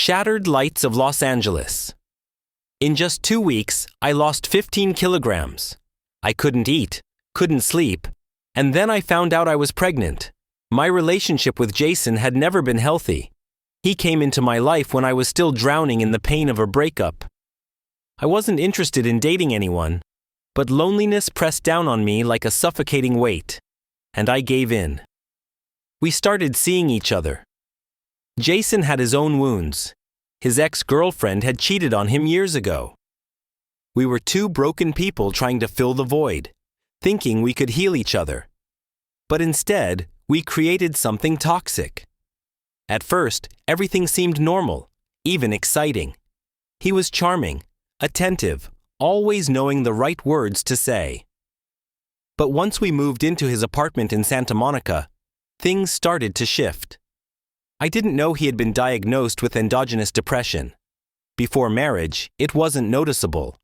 Shattered lights of Los Angeles. In just 2 weeks, I lost 15 kilograms. I couldn't eat, couldn't sleep, and then I found out I was pregnant. My relationship with Jason had never been healthy. He came into my life when I was still drowning in the pain of a breakup. I wasn't interested in dating anyone, but loneliness pressed down on me like a suffocating weight, and I gave in. We started seeing each other. Jason had his own wounds. His ex-girlfriend had cheated on him years ago. We were two broken people trying to fill the void, thinking we could heal each other. But instead, we created something toxic. At first, everything seemed normal, even exciting. He was charming, attentive, always knowing the right words to say. But once we moved into his apartment in Santa Monica, things started to shift. I didn't know he had been diagnosed with endogenous depression. Before marriage, it wasn't noticeable.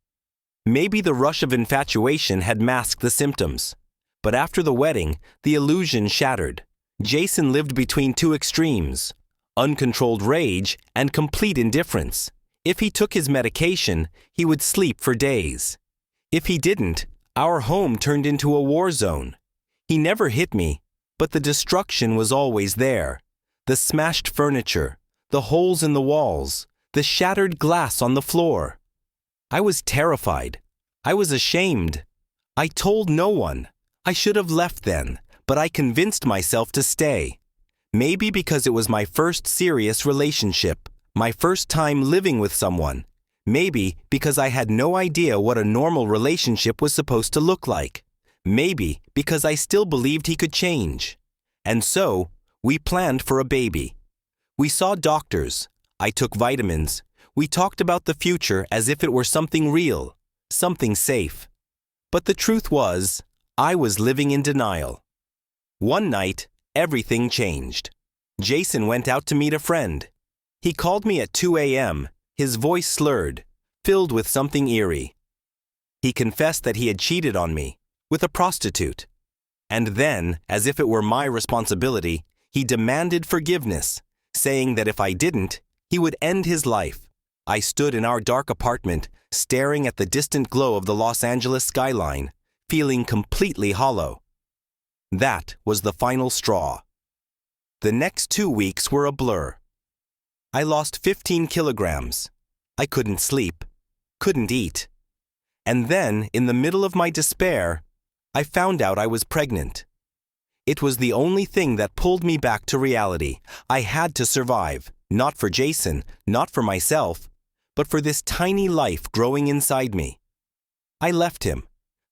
Maybe the rush of infatuation had masked the symptoms. But after the wedding, the illusion shattered. Jason lived between two extremes: uncontrolled rage and complete indifference. If he took his medication, he would sleep for days. If he didn't, our home turned into a war zone. He never hit me, but the destruction was always there. The smashed furniture, the holes in the walls, the shattered glass on the floor. I was terrified. I was ashamed. I told no one. I should have left then, but I convinced myself to stay. Maybe because it was my first serious relationship, my first time living with someone. Maybe because I had no idea what a normal relationship was supposed to look like. Maybe because I still believed he could change. And so, we planned for a baby. We saw doctors. I took vitamins. We talked about the future as if it were something real, something safe. But the truth was, I was living in denial. One night, everything changed. Jason went out to meet a friend. He called me at 2 a.m., his voice slurred, filled with something eerie. He confessed that he had cheated on me, with a prostitute. And then, as if it were my responsibility, he demanded forgiveness, saying that if I didn't, he would end his life. I stood in our dark apartment, staring at the distant glow of the Los Angeles skyline, feeling completely hollow. That was the final straw. The next 2 weeks were a blur. I lost 15 kilograms. I couldn't sleep, couldn't eat. And then, in the middle of my despair, I found out I was pregnant. It was the only thing that pulled me back to reality. I had to survive, not for Jason, not for myself, but for this tiny life growing inside me. I left him.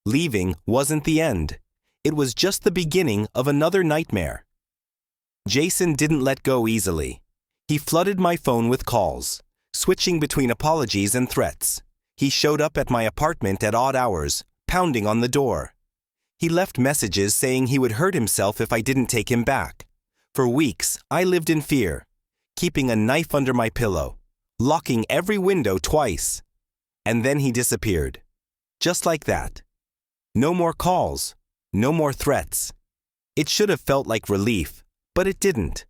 Leaving wasn't the end. It was just the beginning of another nightmare. Jason didn't let go easily. He flooded my phone with calls, switching between apologies and threats. He showed up at my apartment at odd hours, pounding on the door. He left messages saying he would hurt himself if I didn't take him back. For weeks, I lived in fear, keeping a knife under my pillow, locking every window twice. And then he disappeared. Just like that. No more calls, no more threats. It should have felt like relief, but it didn't.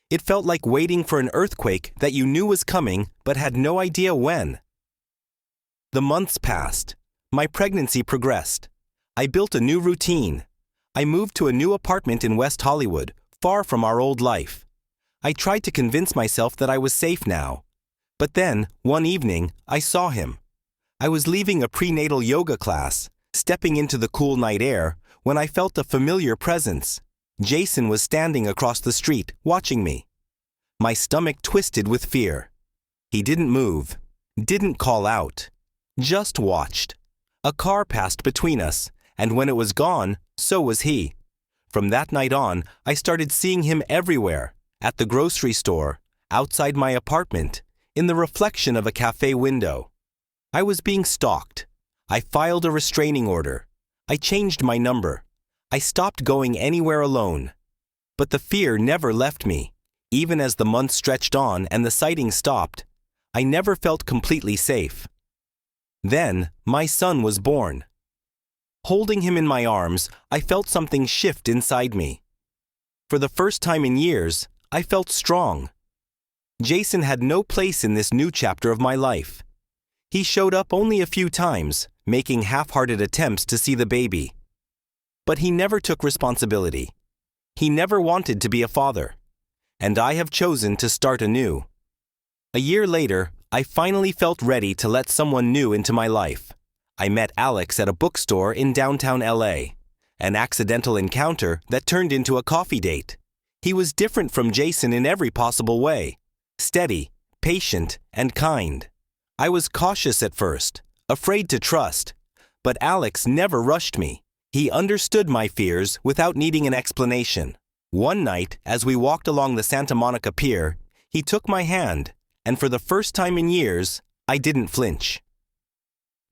It felt like waiting for an earthquake that you knew was coming but had no idea when. The months passed. My pregnancy progressed. I built a new routine. I moved to a new apartment in West Hollywood, far from our old life. I tried to convince myself that I was safe now. But then, one evening, I saw him. I was leaving a prenatal yoga class, stepping into the cool night air, when I felt a familiar presence. Jason was standing across the street, watching me. My stomach twisted with fear. He didn't move, didn't call out, just watched. A car passed between us, and when it was gone, so was he. From that night on, I started seeing him everywhere, at the grocery store, outside my apartment, in the reflection of a cafe window. I was being stalked. I filed a restraining order. I changed my number. I stopped going anywhere alone. But the fear never left me. Even as the months stretched on and the sightings stopped, I never felt completely safe. Then, my son was born. Holding him in my arms, I felt something shift inside me. For the first time in years, I felt strong. Jason had no place in this new chapter of my life. He showed up only a few times, making half-hearted attempts to see the baby. But he never took responsibility. He never wanted to be a father. And I have chosen to start anew. A year later, I finally felt ready to let someone new into my life. I met Alex at a bookstore in downtown LA, an accidental encounter that turned into a coffee date. He was different from Jason in every possible way, steady, patient, and kind. I was cautious at first, afraid to trust, but Alex never rushed me. He understood my fears without needing an explanation. One night, as we walked along the Santa Monica Pier, he took my hand, and for the first time in years, I didn't flinch.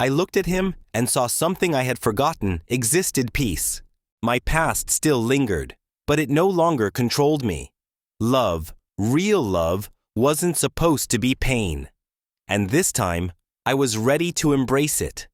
I looked at him and saw something I had forgotten existed: peace. My past still lingered, but it no longer controlled me. Love, real love, wasn't supposed to be pain. And this time, I was ready to embrace it.